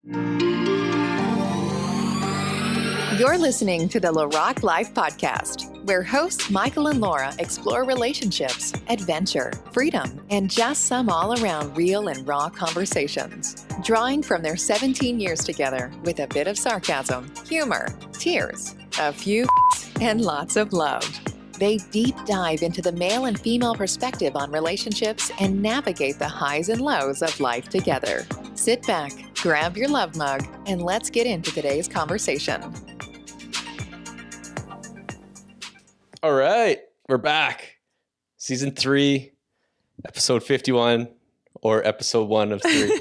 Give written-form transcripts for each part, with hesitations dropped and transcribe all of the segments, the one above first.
You're listening to the LaRocque Life Podcast, where hosts Michael and Laura explore relationships, adventure, freedom, and just some all-around real and raw conversations. Drawing from their 17 years together with a bit of sarcasm, humor, tears, a few and lots of love. They deep dive into the male and female perspective on relationships and navigate the highs and lows of life together. Sit back, grab your love mug, and let's get into today's conversation. All right, we're back. Season 3, episode 51, or episode 1 of 3.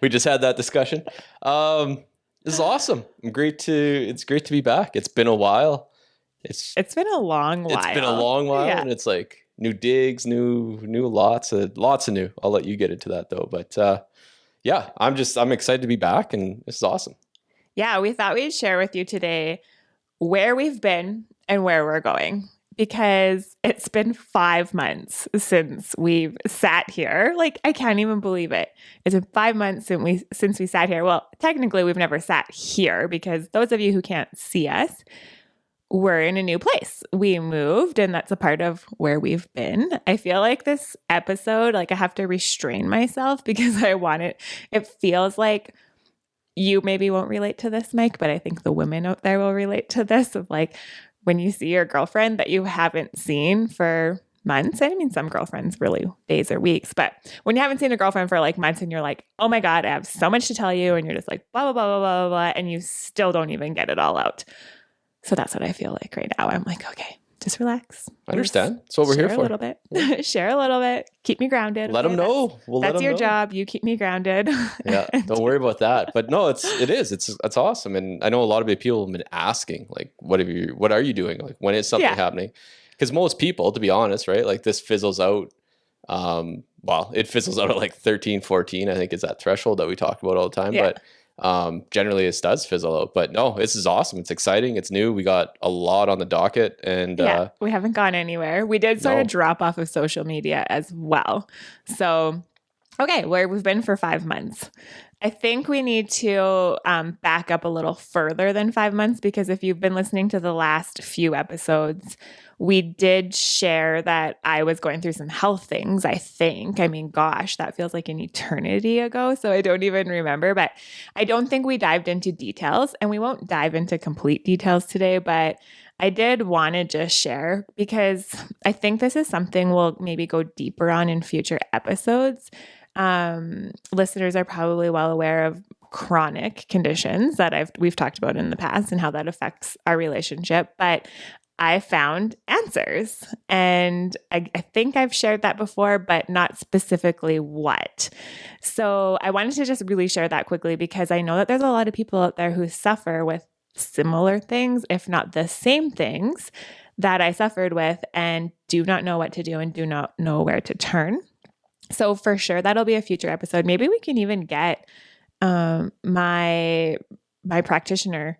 We just had that discussion. This is awesome. It's great to be back. It's been a while. It's been a long while. It's been a long while, yeah. And it's like new digs, new lots of new. I'll let you get into that though. But yeah, I'm excited to be back, and this is awesome. Yeah, we thought we'd share with you today where we've been and where we're going, because it's been 5 months since we've sat here. Like, I can't even believe it. It's been 5 months since we sat here. Well, technically we've never sat here, because those of you who can't see us, we're in a new place. We moved, and that's a part of where we've been. I feel like this episode, like, I have to restrain myself because it feels like you maybe won't relate to this, Mike, but I think the women out there will relate to this, of like when you see your girlfriend that you haven't seen for months. I mean, some girlfriends really days or weeks, but when you haven't seen a girlfriend for like months and you're like, oh my God, I have so much to tell you. And you're just like, blah, blah, blah, blah, blah, blah, and you still don't even get it all out. So that's what I feel like right now. I'm like, okay, just relax. I understand. That's what we're here for. Share a little bit. Yeah. Share a little bit. Keep me grounded. Let them know. That's your job. You keep me grounded. Yeah, don't worry about that. But no, it's awesome. And I know a lot of people have been asking, like, what are you doing? Like, when is something happening? Because most people, to be honest, right, like this fizzles out. It fizzles out at like 13, 14, I think is that threshold that we talk about all the time. Yeah. But generally it does fizzle out. But no, this is awesome. It's exciting. It's new. We got a lot on the docket, and we haven't gone anywhere. We did sort of drop off of social media as well. So, okay, where we've been for 5 months. I think we need to back up a little further than 5 months, because if you've been listening to the last few episodes, we did share that I was going through some health things, I think. I mean, gosh, that feels like an eternity ago, so I don't even remember. But I don't think we dived into details, and we won't dive into complete details today, but I did want to just share, because I think this is something we'll maybe go deeper on in future episodes. Listeners are probably well aware of chronic conditions that we've talked about in the past and how that affects our relationship, but I found answers, and I think I've shared that before, but not specifically what. So I wanted to just really share that quickly, because I know that there's a lot of people out there who suffer with similar things, if not the same things that I suffered with, and do not know what to do and do not know where to turn. So for sure, that'll be a future episode. Maybe we can even get my practitioner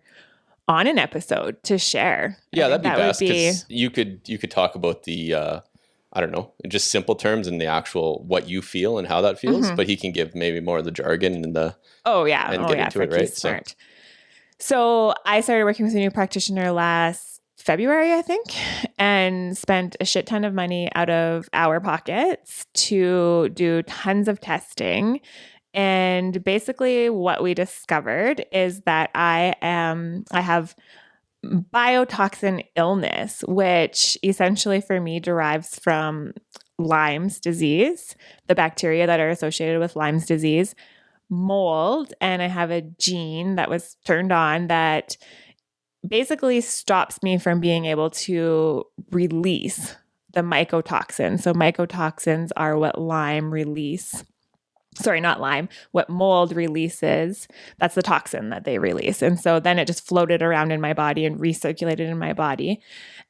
on an episode to share. Yeah, that'd be best, because you could talk about the I don't know, just simple terms and the actual what you feel and how that feels, but he can give maybe more of the jargon and get into it, right? Smart. So I started working with a new practitioner last February, I think, and spent a shit ton of money out of our pockets to do tons of testing. And basically what we discovered is that I have biotoxin illness, which essentially for me derives from Lyme's disease, the bacteria that are associated with Lyme's disease, mold, and I have a gene that was turned on that basically stops me from being able to release the mycotoxin. So mycotoxins are what what mold releases. That's the toxin that they release. And so then it just floated around in my body and recirculated in my body.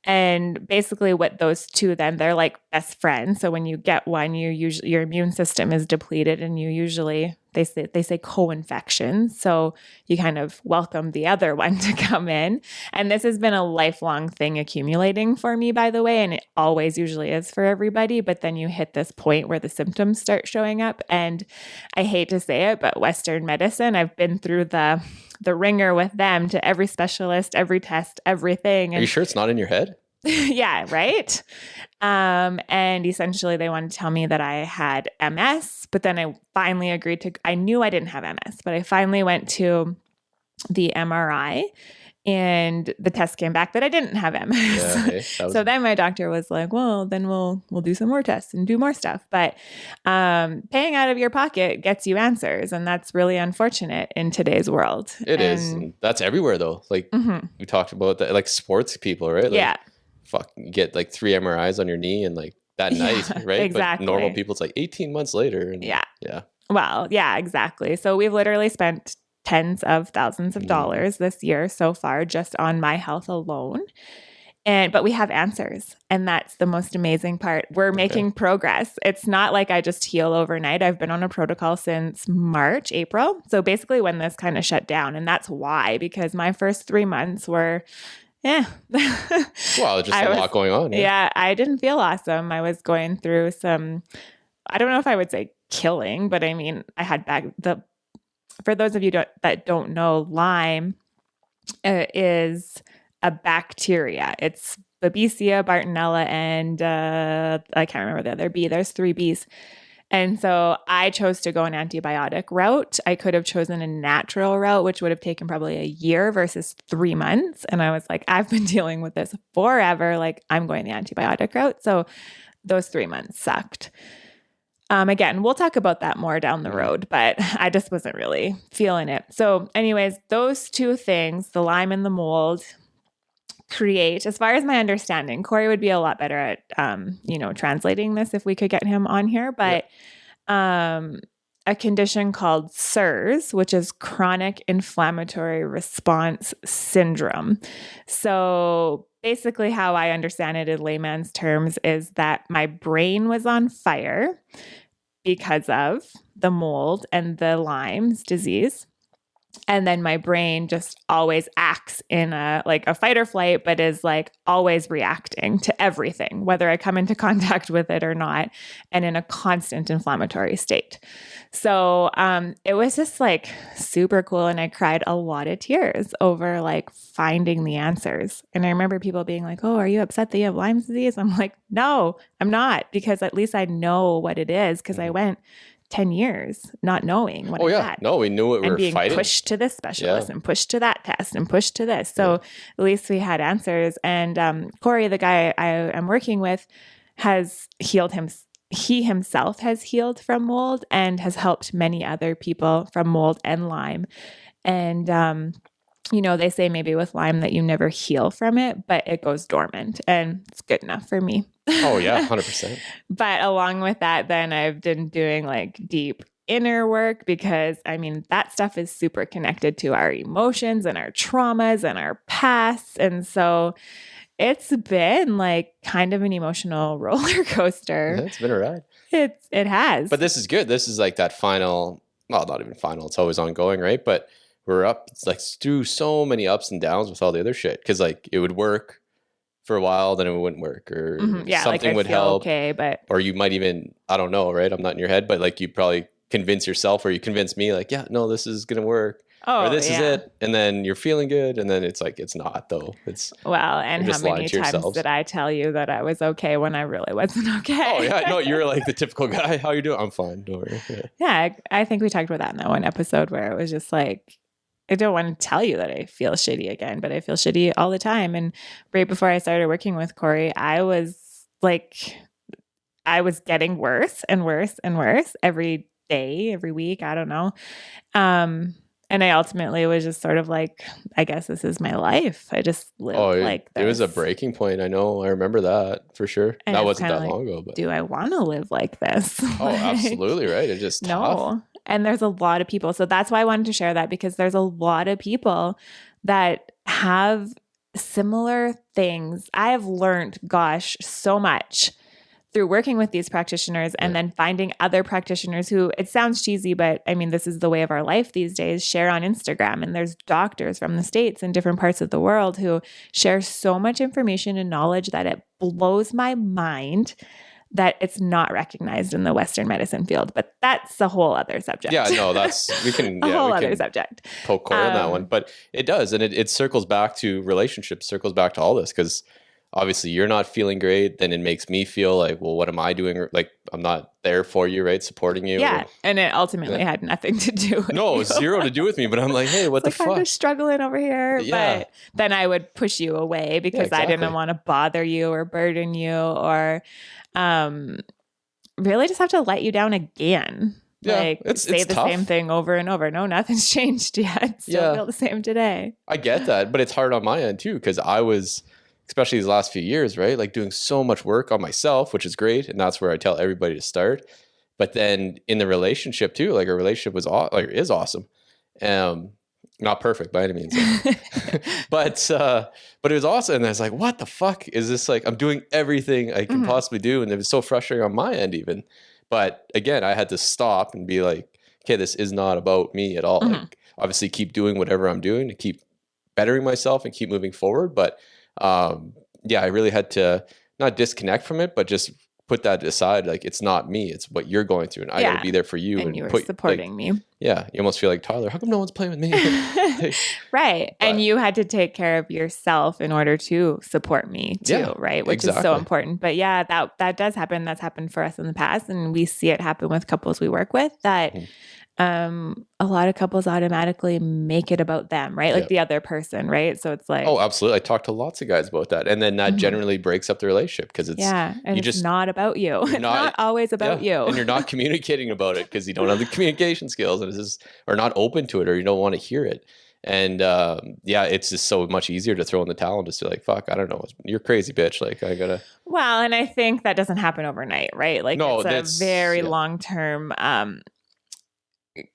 And basically what those two then, they're like best friends. So when you get one, your immune system is depleted and you usually they say co-infections. So you kind of welcome the other one to come in. And this has been a lifelong thing accumulating for me, by the way, and it always usually is for everybody. But then you hit this point where the symptoms start showing up. And I hate to say it, but Western medicine, I've been through the ringer with them to every specialist, every test, everything. And are you sure it's not in your head? Yeah, right. And essentially they wanted to tell me that I had MS, but then I finally agreed I knew I didn't have MS, but I finally went to the MRI and the test came back that I didn't have MS. Yeah, so then my doctor was like, well, then we'll do some more tests and do more stuff. But paying out of your pocket gets you answers. And that's really unfortunate in today's world. It is. That's everywhere though. Like we talked about that, like sports people, right? Like, yeah. You get like 3 MRIs on your knee and like that night, right? Exactly. But normal people, it's like 18 months later. And yeah. Yeah. Well, yeah, exactly. So we've literally spent tens of thousands of dollars this year so far just on my health alone. But we have answers. And that's the most amazing part. We're making progress. It's not like I just heal overnight. I've been on a protocol since April. So basically when this kind of shut down. And that's why, because my first 3 months were well, just a lot going on. Yeah, I didn't feel awesome. I was going through some, I don't know if I would say killing, but I mean, I had for those of you that don't know, Lyme is a bacteria. It's Babesia, Bartonella, and I can't remember the other B. There's 3 Bs. And so I chose to go an antibiotic route. I could have chosen a natural route, which would have taken probably a year versus 3 months. And I was like, I've been dealing with this forever. Like, I'm going the antibiotic route. So those 3 months sucked. Again, we'll talk about that more down the road, but I just wasn't really feeling it. So anyways, those 2 things, the Lyme and the mold, create, as far as my understanding, Corey would be a lot better at, translating this if we could get him on here, but a condition called CIRS, which is chronic inflammatory response syndrome. So basically how I understand it in layman's terms is that my brain was on fire because of the mold and the Lyme's disease. And then my brain just always acts in a fight or flight, but is like always reacting to everything, whether I come into contact with it or not, and in a constant inflammatory state. So it was just like super cool. And I cried a lot of tears over like finding the answers. And I remember people being like, oh, are you upset that you have Lyme's disease? I'm like, no, I'm not, because at least I know what it is, because I went 10 years not knowing what I had. No, we knew what we were fighting. And being pushed to this specialist and pushed to that test and pushed to this. So at least we had answers. And Corey, the guy I am working with, has healed him. He himself has healed from mold and has helped many other people from mold and Lyme. And, they say maybe with Lyme that you never heal from it, but it goes dormant, and it's good enough for me. Oh yeah, 100%. But along with that, then I've been doing like deep inner work, because I mean, that stuff is super connected to our emotions and our traumas and our pasts. And so it's been like kind of an emotional roller coaster. It's been a ride. It has. But this is good. This is like that final, well, not even final. It's always ongoing, right? But we're up. It's like through so many ups and downs with all the other shit. Because like it would work for a while, then it wouldn't work, or something would help. Okay, or you might even, I don't know, right? I'm not in your head, but like you probably convince yourself, or you convince me, like, yeah, no, this is gonna work. Oh, or this is it, and then you're feeling good, and then it's like it's not though. It's and how many times did I tell you that I was okay when I really wasn't okay? Oh yeah, no, you're like the typical guy. How you doing? I'm fine. Don't worry. Yeah, I think we talked about that in that one episode where it was just like, I don't want to tell you that I feel shitty again, but I feel shitty all the time. And right before I started working with Corey, I was getting worse and worse and worse every day, every week. I don't know. And I ultimately was just sort of like, I guess this is my life. I just live like this. It was a breaking point. I know. I remember that for sure. And that wasn't that long ago. But do I want to live like this? Oh, absolutely. Right. It's just tough. No. And there's a lot of people. So that's why I wanted to share that, because there's a lot of people that have similar things. I have learned, so much through working with these practitioners and then finding other practitioners who, it sounds cheesy, but I mean, this is the way of our life these days, share on Instagram. And there's doctors from the States and different parts of the world who share so much information and knowledge that it blows my mind that it's not recognized in the Western medicine field. But that's a whole other subject. Yeah, no, we can other subject. Poke core on that one. But it does. And it circles back to relationships, circles back to all this, because obviously you're not feeling great. Then it makes me feel like, well, what am I doing? Like, I'm not there for you, right? Supporting you. Yeah. And it ultimately had nothing to do with No, zero to do with me. But I'm like, hey, what the fuck? I'm just struggling over here. Yeah. But then I would push you away because I didn't want to bother you or burden you or really just have to let you down again. Yeah, like say the tough. Same thing over and over. No, nothing's changed yet. Still feel the same today. I get that, but it's hard on my end too, because I was, especially these last few years, right? Like doing so much work on myself, which is great. And that's where I tell everybody to start. But then in the relationship too, like our relationship is awesome. Not perfect by any means. but it was awesome. And I was like, what the fuck is this? Like, I'm doing everything I can possibly do. And it was so frustrating on my end even. But again, I had to stop and be like, okay, this is not about me at all. Like, obviously keep doing whatever I'm doing to keep bettering myself and keep moving forward. But I really had to not disconnect from it, but just put that aside. Like, it's not me, it's what you're going through. And I got to be there for you. And you were supporting me. Yeah. You almost feel like, Tyler, how come no one's playing with me? Right. But, and you had to take care of yourself in order to support me too, right? Which is so important. But yeah, that does happen. That's happened for us in the past. And we see it happen with couples we work with that a lot of couples automatically make it about them, right? Like the other person, right? So it's like, oh, absolutely. I talk to lots of guys about that. And then that generally breaks up the relationship because it's, it's not about you. It's not always about you. And you're not communicating about it because you don't have the communication skills and or not open to it, or you don't want to hear it. And it's just so much easier to throw in the towel and just be like, fuck, I don't know. You're crazy, bitch. Like, I gotta. Well, and I think that doesn't happen overnight, right? Like, it's a very long-term, it's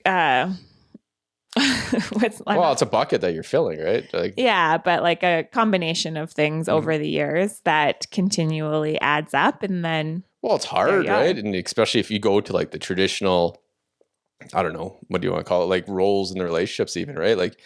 a bucket that you're filling, right? Like, but like a combination of things over the years that continually adds up. And then, well, it's hard, right? And especially if you go to like the traditional, I don't know, what do you want to call it? Like roles in the relationships even, right? Like,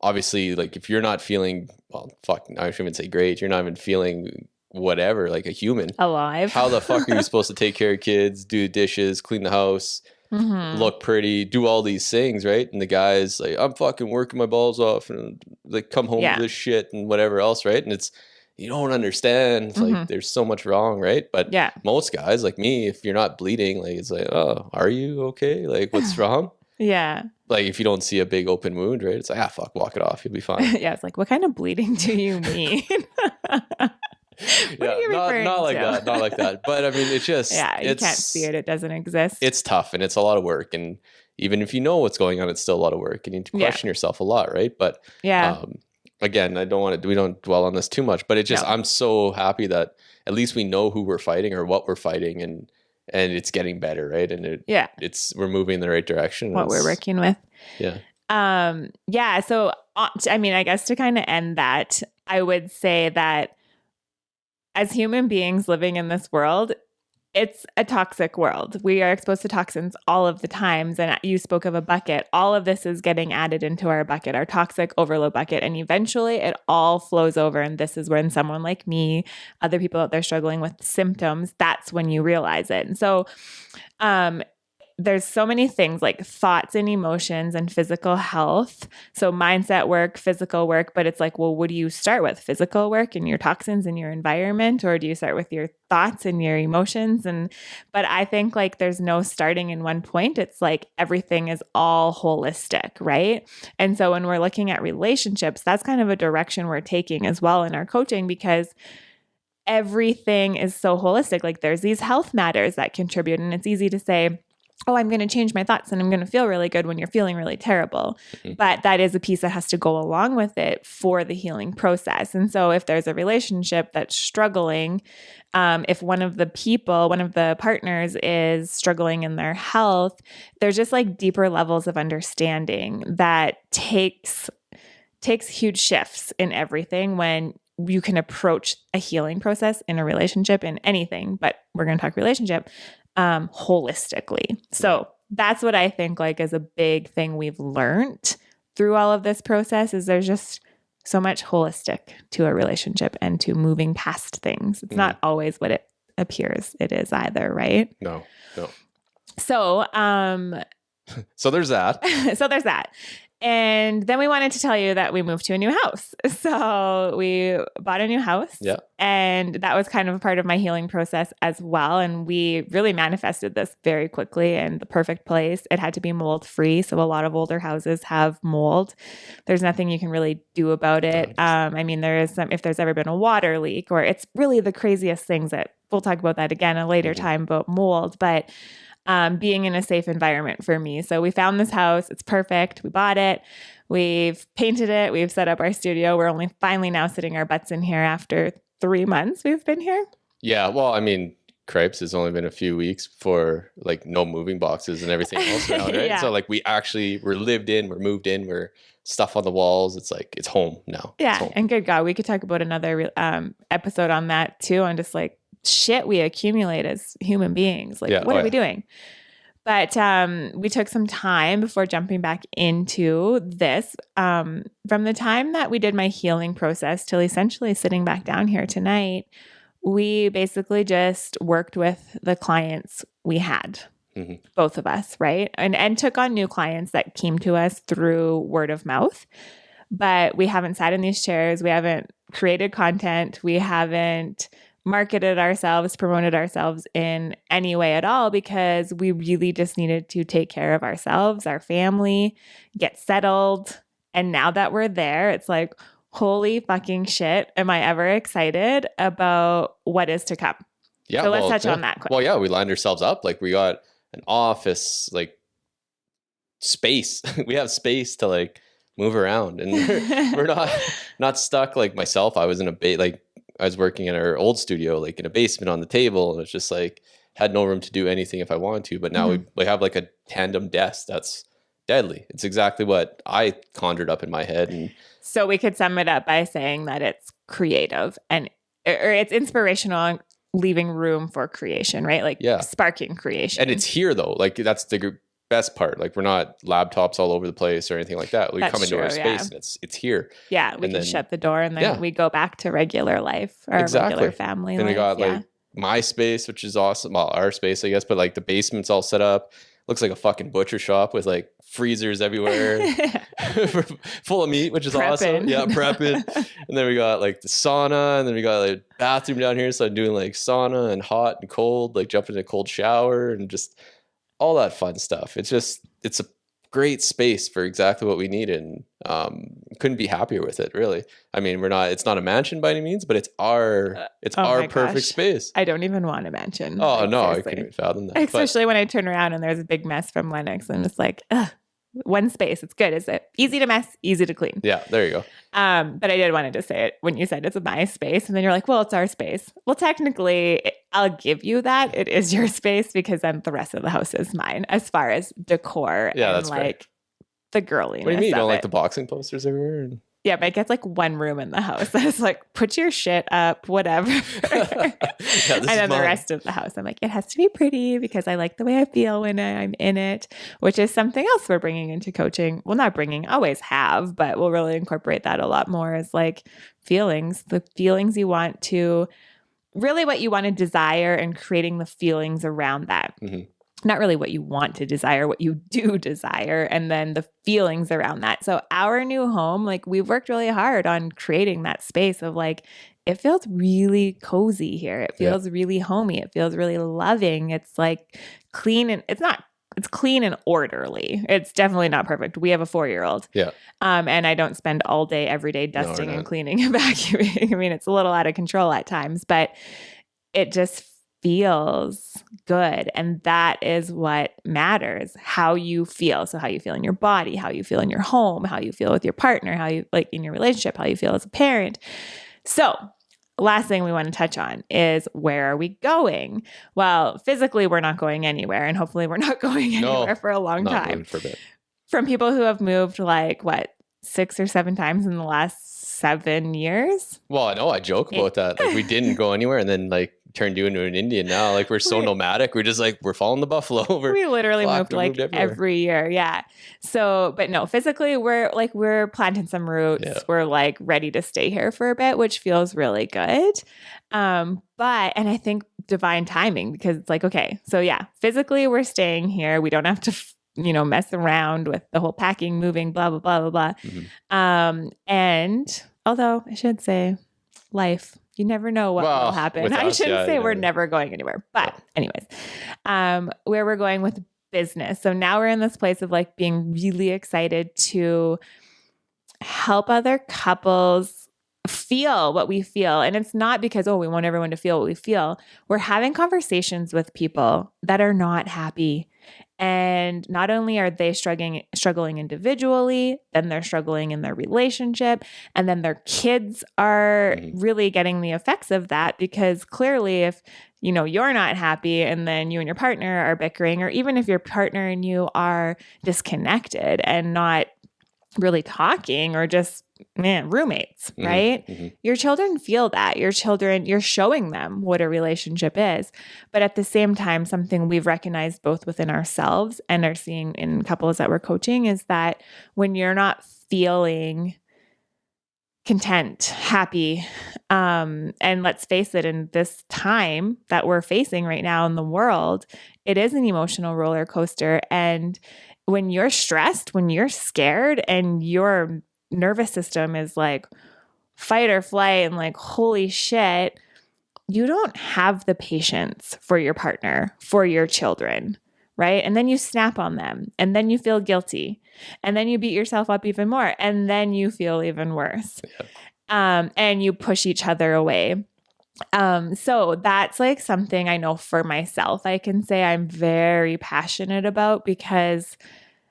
obviously, like if you're not feeling, well, fuck, I shouldn't even say great. You're not even feeling whatever, like a human. Alive. How the fuck are you supposed to take care of kids, do dishes, clean the house, look pretty, do all these things, right? And the guy's like, I'm fucking working my balls off and like come home with this shit and whatever else, right? And it's, you don't understand. It's like there's so much wrong, right? But most guys like me, if you're not bleeding, like it's like, oh, are you okay? Like, what's wrong? Like if you don't see a big open wound, right? It's like, fuck, walk it off. You'll be fine. It's like, what kind of bleeding do you mean? Not like that. Not like that. But I mean, it's just you can't see it. It doesn't exist. It's tough and it's a lot of work. And even if you know what's going on, it's still a lot of work. And you need to question yourself a lot, right? But again, we don't dwell on this too much. But it just I'm so happy that at least we know who we're fighting or what we're fighting, and it's getting better, right? And we're moving in the right direction. What we're working with. So I mean, I guess to kind of end that, I would say that as human beings living in this world, it's a toxic world. We are exposed to toxins all of the times. And you spoke of a bucket. All of this is getting added into our bucket, our toxic overload bucket. And eventually it all flows over. And this is when someone like me, other people out there struggling with symptoms, that's when you realize it. And so, there's so many things like thoughts and emotions and physical health. So mindset work, physical work, but it's like, well, what do you start with? Physical work and your toxins and your environment, or do you start with your thoughts and your emotions? But I think like there's no starting in one point. It's like everything is all holistic, right? And so when we're looking at relationships, that's kind of a direction we're taking as well in our coaching, because everything is so holistic. Like there's these health matters that contribute, and it's easy to say, oh, I'm going to change my thoughts and I'm going to feel really good when you're feeling really terrible. But that is a piece that has to go along with it for the healing process. And so if there's a relationship that's struggling, if one of the partners is struggling in their health, there's just like deeper levels of understanding that takes huge shifts in everything when you can approach a healing process in a relationship, in anything, but we're going to talk relationship, holistically. So that's what I think like is a big thing we've learned through all of this process is there's just so much holistic to a relationship and to moving past things. It's not always what it appears it is either, right? No. So, so there's that. So there's that. And then we wanted to tell you that we moved to a new house. So we bought a new house. Yeah. And that was kind of a part of my healing process as well. And we really manifested this very quickly in the perfect place. It had to be mold free. So a lot of older houses have mold. There's nothing you can really do about it. I mean, there is some, if there's ever been a water leak, or it's really the craziest things that we'll talk about that again a later time about mold. But being in a safe environment for me. So we found this house. It's perfect. We bought it. We've painted it. We've set up our studio. We're only finally now sitting our butts in here after 3 months we've been here. Yeah. Well, I mean, Cripes has only been a few weeks for like no moving boxes and everything else around, right? Yeah. So like we're lived in, we're moved in, we're stuff on the walls. It's like, it's home now. Yeah. Home. And good God, we could talk about another episode on that too. On just like shit we accumulate as human beings. Like, what are we doing? But we took some time before jumping back into this. From the time that we did my healing process till essentially sitting back down here tonight, we basically just worked with the clients we had, both of us, right? And took on new clients that came to us through word of mouth. But we haven't sat in these chairs. We haven't created content. We haven't marketed ourselves, promoted ourselves in any way at all, because we really just needed to take care of ourselves, our family, get settled. And now that we're there, it's like, holy fucking shit, am I ever excited about what is to come? Yeah. So let's touch on that quick. Well, yeah, we lined ourselves up. Like we got an office, like space. We have space to like move around, and we're not stuck. Like myself, I was in I was working in our old studio, like in a basement on the table, and it's just like had no room to do anything if I wanted to. But now we have like a tandem desk that's deadly. It's exactly what I conjured up in my head. And so we could sum it up by saying that it's creative or it's inspirational and leaving room for creation, right? Like sparking creation. And it's here though. Like that's the best part. Like we're not laptops all over the place or anything like that. We come into our space and it's here. Yeah, we can shut the door and then we go back to regular life or regular family life. And we got like my space, which is awesome. Well, our space, I guess, but like the basement's all set up. Looks like a fucking butcher shop with like freezers everywhere full of meat, which is awesome. Yeah, prepping. And then we got like the sauna, and then we got like a bathroom down here. So I'm doing like sauna and hot and cold, like jumping in a cold shower and just all that fun stuff. It's a great space for exactly what we need, and couldn't be happier with it, really. I mean, it's not a mansion by any means, but it's our perfect space. I don't even want a mansion. Oh like, no, seriously. I couldn't fathom that. Especially when I turn around and there's a big mess from Lennox, and it's like, one space. It's good. Is it easy to mess, easy to clean? Yeah, there you go. But I did wanted to say it when you said it's my space, and then you're like, well, it's our space. Well, technically, I'll give you that. It is your space, because then the rest of the house is mine as far as decor and that's like the girlingess. What do you mean? You don't like the boxing posters everywhere? Yeah, Mike gets like one room in the house. I was like, put your shit up, whatever. And then the rest of the house, I'm like, it has to be pretty because I like the way I feel when I'm in it, which is something else we're bringing into coaching. Well, not bringing, always have, but we'll really incorporate that a lot more as like feelings, the feelings you want to, really what you want to desire, and creating the feelings around that. Not really what you want to desire, what you do desire, and then the feelings around that. So our new home, like we've worked really hard on creating that space of like, it feels really cozy here. It feels really homey. It feels really loving. It's like clean, and it's clean and orderly. It's definitely not perfect. We have a 4-year-old. Yeah. And I don't spend all day, every day dusting and cleaning and vacuuming. I mean, it's a little out of control at times, but it just feels good. And that is what matters, how you feel. So how you feel in your body, how you feel in your home, how you feel with your partner, how you like in your relationship, how you feel as a parent. So last thing we want to touch on is, where are we going? Well, physically, we're not going anywhere, and hopefully we're not going anywhere for a long time. For a bit. From people who have moved like 6 or 7 times in the last 7 years. Well, I know I joke about that. Like we didn't go anywhere and then like turned you into an Indian now. Like we're so nomadic. We're just like, we're following the buffalo. We literally moved like every year. Yeah. So, but no, physically we're planting some roots. Yeah. We're like ready to stay here for a bit, which feels really good. And I think divine timing, because it's like, okay, so yeah, physically we're staying here. We don't have to mess around with the whole packing, moving, blah, blah, blah, blah, blah. Mm-hmm. And although I should say life, you never know what will happen. I shouldn't say we're never going anywhere, but anyways, where we're going with business. So now we're in this place of like being really excited to help other couples feel what we feel. And it's not because, we want everyone to feel what we feel. We're having conversations with people that are not happy. And not only are they struggling individually, then they're struggling in their relationship, and then their kids are really getting the effects of that, because clearly if you're not happy and then you and your partner are bickering, or even if your partner and you are disconnected and not really talking, or just roommates, right? Mm-hmm. Your children feel that. You're showing them what a relationship is. But at the same time, something we've recognized both within ourselves and are seeing in couples that we're coaching is that when you're not feeling content, happy, and let's face it, in this time that we're facing right now in the world, it is an emotional roller coaster. And when you're stressed, when you're scared, and your nervous system is like fight or flight and like, holy shit, you don't have the patience for your partner, for your children, right? And then you snap on them, and then you feel guilty, and then you beat yourself up even more, and then you feel even worse. Yeah. And you push each other away. So that's like something I know for myself, I can say I'm very passionate about, because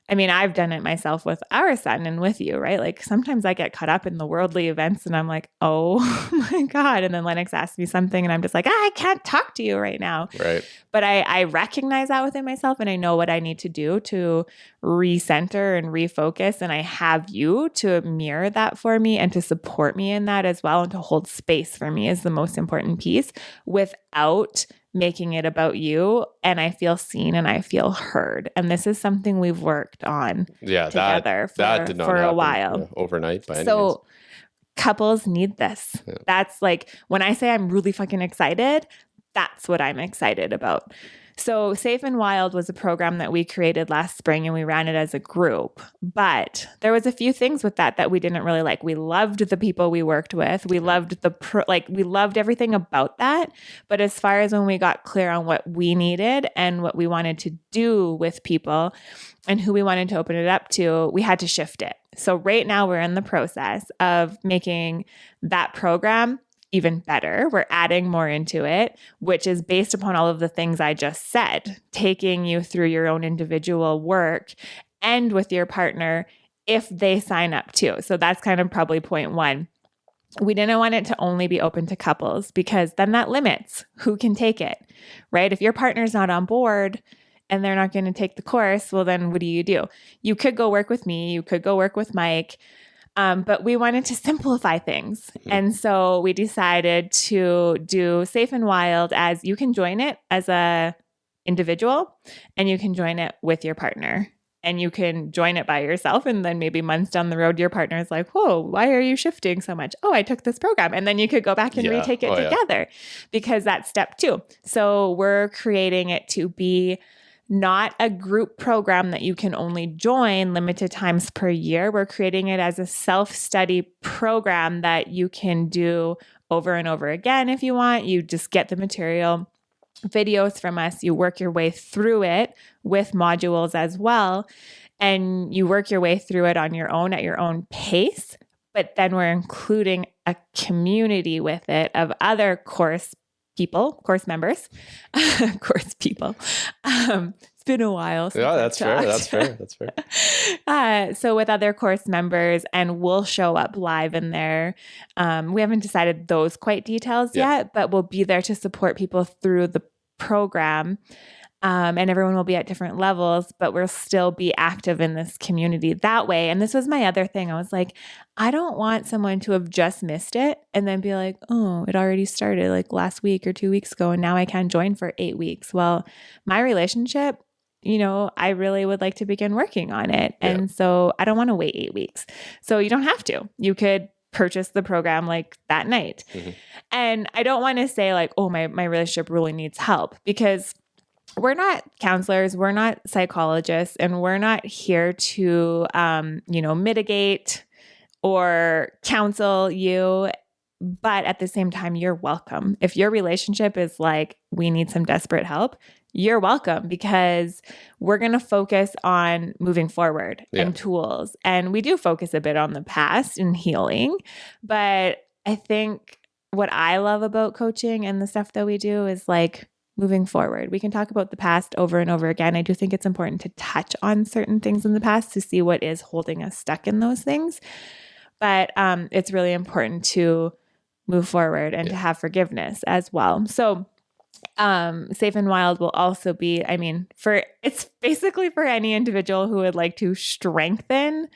I've done it myself with our son and with you, right? Like sometimes I get caught up in the worldly events and I'm like, oh my God. And then Lennox asks me something and I'm just like, I can't talk to you right now. Right. But I recognize that within myself, and I know what I need to do to recenter and refocus. And I have you to mirror that for me and to support me in that as well, and to hold space for me is the most important piece, without making it about you. And I feel seen and I feel heard. And this is something we've worked on together that did not for happen, a while. Overnight by any means. Couples need this. Yeah. That's like, when I say I'm really fucking excited, that's what I'm excited about. So Safe and Wild was a program that we created last spring, and we ran it as a group. But there was a few things with that we didn't really like. We loved the people we worked with. We loved we loved everything about that. But as far as when we got clear on what we needed and what we wanted to do with people and who we wanted to open it up to, we had to shift it. So right now we're in the process of making that program even better. We're adding more into it, which is based upon all of the things I just said, taking you through your own individual work and with your partner if they sign up too. So that's kind of probably point one. We didn't want it to only be open to couples, because then that limits who can take it, right? If your partner's not on board and they're not going to take the course, well, then what do? You could go work with me. You could go work with Mike. But we wanted to simplify things. And so we decided to do Safe and Wild as you can join it as a individual, and you can join it with your partner, and you can join it by yourself. And then maybe months down the road, your partner is like, whoa, why are you shifting so much? Oh, I took this program. And then you could go back and retake it together, because that's step 2. So we're creating it to be not a group program that you can only join limited times per year. We're creating it as a self-study program that you can do over and over again if you want. You just get the material, videos from us. You work your way through it with modules as well. And you work your way through it on your own at your own pace. But then we're including a community with it of other course members, course people. It's been a while since that's fair. So with other course members, and we'll show up live in there. We haven't decided those quite details yet, but we'll be there to support people through the program. And everyone will be at different levels, but we'll still be active in this community that way. And this was my other thing. I was like, I don't want someone to have just missed it and then be like, oh, it already started like last week or 2 weeks ago, and now I can't join for 8 weeks. Well, my relationship, I really would like to begin working on it. Yeah. And so I don't want to wait 8 weeks. So you don't have to. You could purchase the program like that night. Mm-hmm. And I don't want to say like, oh, my relationship really needs help, because we're not counselors, we're not psychologists, and we're not here to, mitigate or counsel you. But at the same time, you're welcome. If your relationship is like, we need some desperate help, you're welcome, because we're going to focus on moving forward and tools. And we do focus a bit on the past and healing. But I think what I love about coaching and the stuff that we do is like, moving forward. We can talk about the past over and over again. I do think it's important to touch on certain things in the past to see what is holding us stuck in those things. But it's really important to move forward and to have forgiveness as well. So Safe and Wild will also be, it's basically for any individual who would like to strengthen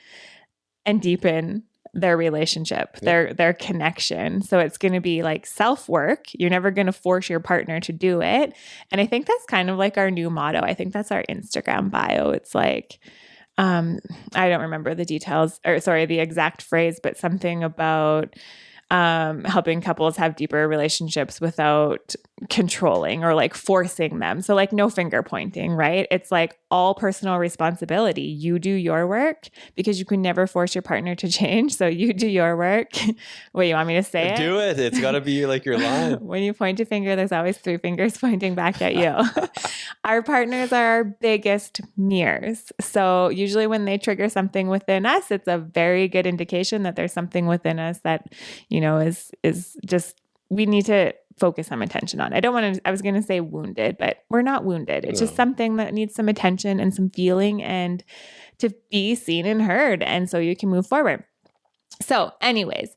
and deepen their relationship, their connection. So it's going to be like self-work. You're never going to force your partner to do it. And I think that's kind of like our new motto. I think that's our Instagram bio. It's like, I don't remember the exact phrase, but something about helping couples have deeper relationships without controlling or like forcing them. So like no finger pointing, right? It's like all personal responsibility. You do your work, because you can never force your partner to change. So you do your work. Wait, you want me to say it? Do it. It's got to be like your line. When you point a finger, there's always 3 fingers pointing back at you. Our partners are our biggest mirrors. So usually when they trigger something within us, it's a very good indication that there's something within us that, is just, we need to focus some attention on. I was going to say wounded, but we're not wounded. It's just something that needs some attention and some feeling and to be seen and heard. And so you can move forward. So anyways,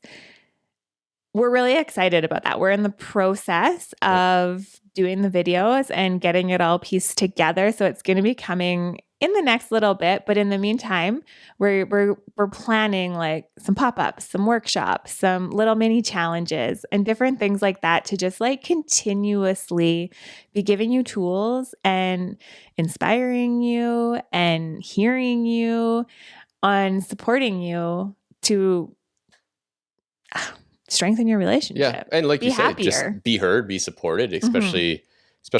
we're really excited about that. We're in the process of doing the videos and getting it all pieced together. So it's going to be coming in the next little bit. But in the meantime, we're planning like some pop-ups, some workshops, some little mini challenges and different things like that to just like continuously be giving you tools and inspiring you and hearing you on supporting you to strengthen your relationship. Yeah. And like you said, just be heard, be supported, especially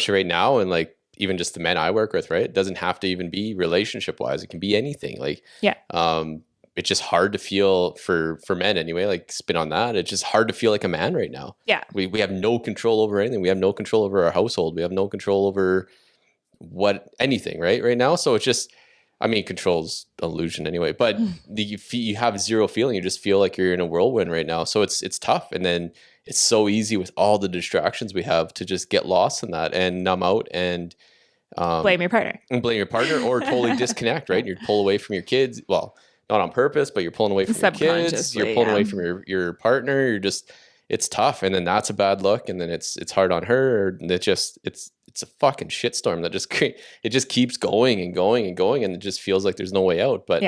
right now. And like, even just the men I work with, right? It doesn't have to even be relationship wise. It can be anything. Like, it's just hard to feel for men anyway, like spin on that. It's just hard to feel like a man right now. Yeah. We have no control over anything. We have no control over our household. We have no control over anything right now. So it's just, control's an illusion anyway, but you have zero feeling. You just feel like you're in a whirlwind right now. So it's tough. And then it's so easy with all the distractions we have to just get lost in that and numb out and blame your partner. Or totally disconnect, right? You pull away from your kids. Well, not on purpose, but you're pulling away from your kids. You're pulling away from your partner. It's tough. And then that's a bad look. And then it's hard on her. And it's a fucking shitstorm that just keeps going and going and going. And it just feels like there's no way out. But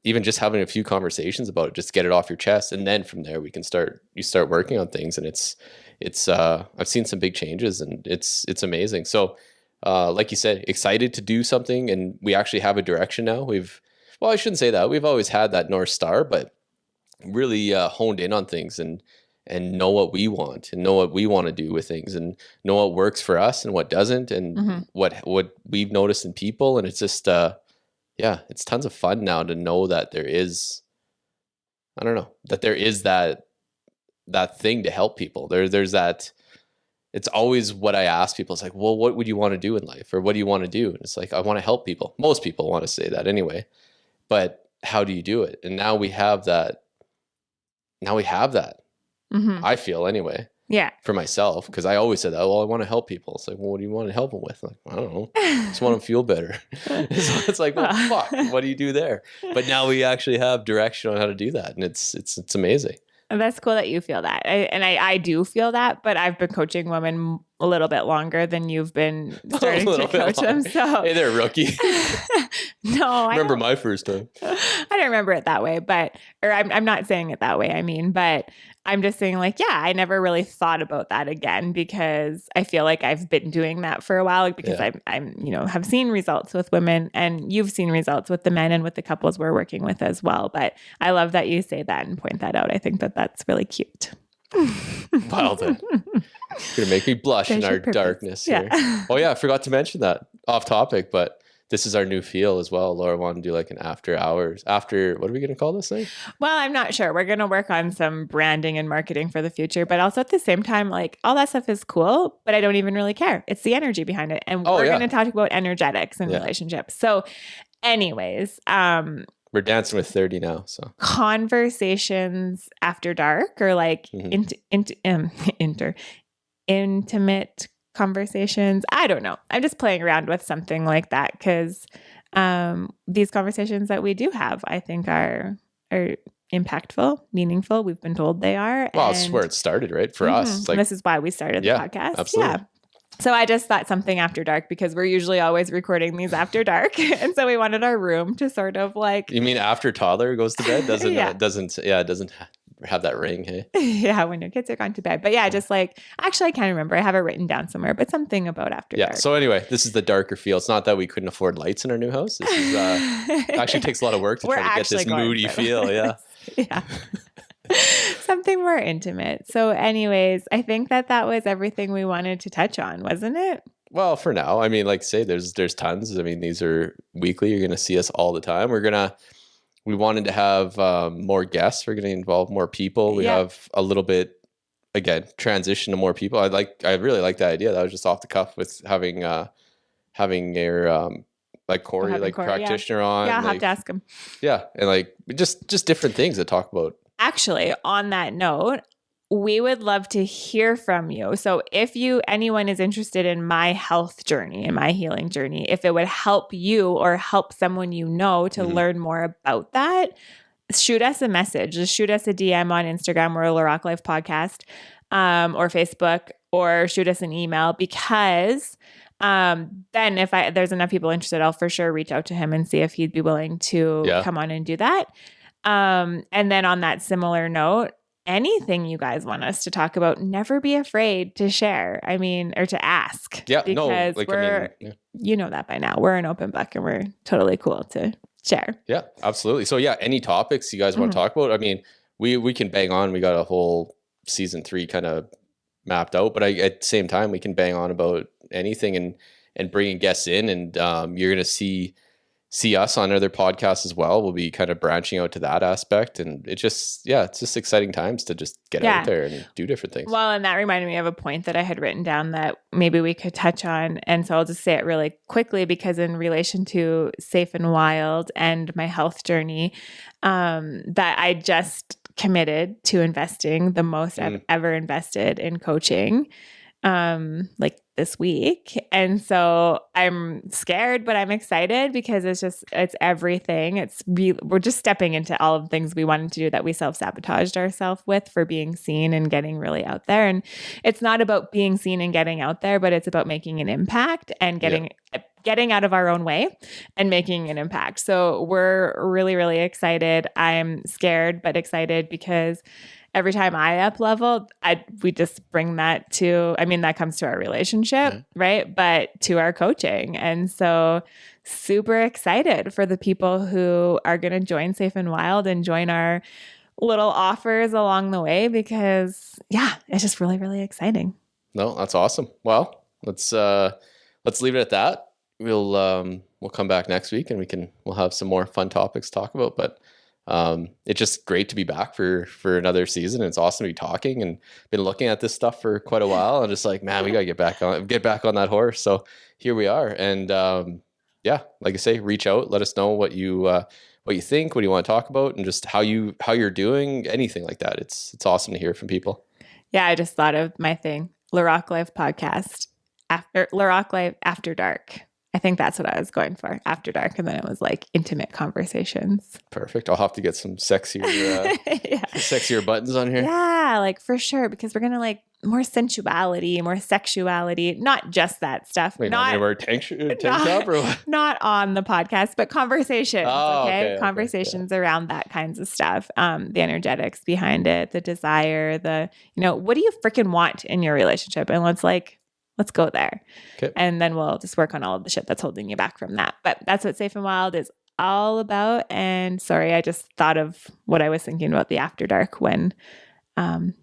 even just having a few conversations about it, just get it off your chest. And then from there you start working on things. And it's I've seen some big changes and it's amazing. So like you said, excited to do something. And we actually have a direction now. I shouldn't say that. We've always had that North Star, but really honed in on things and know what we want and know what we want to do with things and know what works for us and what doesn't and what we've noticed in people. And it's just, it's tons of fun now to know that there is that thing to help people. There's that. It's always what I ask people. It's like, well, what would you want to do in life? Or what do you want to do? And it's like, I want to help people. Most people want to say that anyway, but how do you do it? And now we have that. I feel anyway. Yeah. For myself, because I always said that. Well, I want to help people. It's like, well, what do you want to help them with? Like, I don't know. I just want them to feel better. So it's like, well, fuck. What do you do there? But now we actually have direction on how to do that, and it's amazing. And that's cool that you feel that. I do feel that, but I've been coaching women a little bit longer than you've been starting to coach them. So hey there, rookie. No, I remember my first time. I don't remember it that way, or I'm not saying it that way. I mean, but I'm just saying like, yeah, I never really thought about that again because I feel like I've been doing that for a while because I'm, have seen results with women and you've seen results with the men and with the couples we're working with as well. But I love that you say that and point that out. I think that that's really cute. Well then, you're gonna make me blush in our darkness here. Oh yeah, I forgot to mention that off topic, but this is our new feel as well. Laura wanted to do like an after hours. What are we going to call this thing? Well, I'm not sure. We're going to work on some branding and marketing for the future, but also at the same time, like all that stuff is cool, but I don't even really care. It's the energy behind it. And we're going to talk about energetics and relationships. So anyways, we're dancing with 30 now. So conversations after dark or like intimate conversations. I don't know. I'm just playing around with something like that because these conversations that we do have, I think are impactful, meaningful. We've been told they are. Well, it's where it started, right? For us. Like, this is why we started the podcast. Absolutely. Yeah. So I just thought something after dark because we're usually always recording these after dark. And so we wanted our room to sort of like... You mean after toddler goes to bed? It doesn't have that ring, hey? Yeah, when your kids are gone to bed. But yeah, just like, actually, I can't remember. I have it written down somewhere, but something about after dark. So anyway, this is the darker feel. It's not that we couldn't afford lights in our new house. This is it actually takes a lot of work to try to get this moody feel. Yeah. Yeah. Something more intimate. So anyways, I think that was everything we wanted to touch on, wasn't it? Well, for now, I mean, like say there's tons. I mean, these are weekly. You're going to see us all the time. We wanted to have more guests. We're going to involve more people. We have a little bit, again, transition to more people. I really like that idea. That was just off the cuff with having your like Corey, like Corey, practitioner on. Yeah, I'll have to ask him. Yeah, and like just different things to talk about. Actually, on that note, we would love to hear from you. So if anyone is interested in my health journey and my healing journey, if it would help you or help someone you know to learn more about that, shoot us a message. Just shoot us a DM on Instagram or LaRocque Life Podcast or Facebook, or shoot us an email because then if there's enough people interested, I'll for sure reach out to him and see if he'd be willing to come on and do that. And then on that similar note, anything you guys want us to talk about, never be afraid to share. I mean, or to ask. Yeah, because you know that by now. We're an open book and we're totally cool to share. Yeah, absolutely. So yeah, any topics you guys want to talk about? I mean, we can bang on. We got a whole season 3 kind of mapped out, but at the same time, we can bang on about anything and bringing guests in, and you're going to see us on other podcasts as well. We'll be kind of branching out to that aspect, and it's just exciting times to just get out there and do different things. Well, and that reminded me of a point that I had written down that maybe we could touch on, and so I'll just say it really quickly because in relation to Safe and Wild and my health journey, that I just committed to investing the most I've ever invested in coaching, like this week. And so I'm scared, but I'm excited because it's everything. We're just stepping into all of the things we wanted to do that we self-sabotaged ourselves with for being seen and getting really out there. And it's not about being seen and getting out there, but it's about making an impact and getting out of our own way and making an impact. So we're really, really excited. I'm scared, but excited because every time I up level, we just bring that to, that comes to our relationship, right? But to our coaching. And so super excited for the people who are going to join Safe and Wild and join our little offers along the way because it's just really, really exciting. No, that's awesome. Well, let's leave it at that. We'll come back next week and we'll have some more fun topics to talk about, but it's just great to be back for another season. It's awesome to be talking and been looking at this stuff for quite a while. And just like, man, we got to get back on that horse. So here we are. And like I say, reach out, let us know what you think, what you want to talk about, and just how you're doing, anything like that. It's awesome to hear from people. Yeah. I just thought of my thing, LaRocque Life Podcast, LaRocque Life After Dark. I think that's what I was going for, after dark. And then it was like intimate conversations. Perfect. I'll have to get some sexier, sexier buttons on here. Yeah, like for sure. Because we're going to like more sensuality, more sexuality, not just that stuff. Wait, not wear tank top or what? Not on the podcast, but conversations. Oh, okay. Conversations around that kinds of stuff. The energetics behind it, the desire, what do you freaking want in your relationship? And let's go there. Okay. And then we'll just work on all of the shit that's holding you back from that. But that's what Safe and Wild is all about. And sorry, I just thought of what I was thinking about the after dark when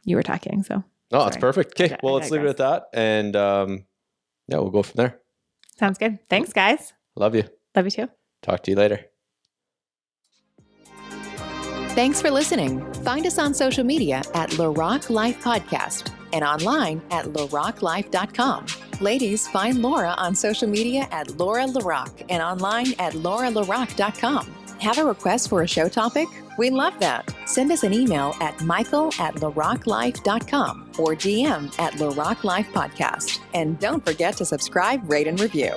you were talking. So no, that's perfect. Okay. Well, let's leave it at that. And we'll go from there. Sounds good. Thanks, guys. Love you. Love you too. Talk to you later. Thanks for listening. Find us on social media at LaRocque Life Podcast and online at LaRocqueLife.com. Ladies, find Laura on social media at Laura LaRocque and online at LauraLaRocque.com. Have a request for a show topic? We love that. Send us an email at michael@LaRocqueLife.com or DM at LaRocque Life Podcast. And don't forget to subscribe, rate, and review.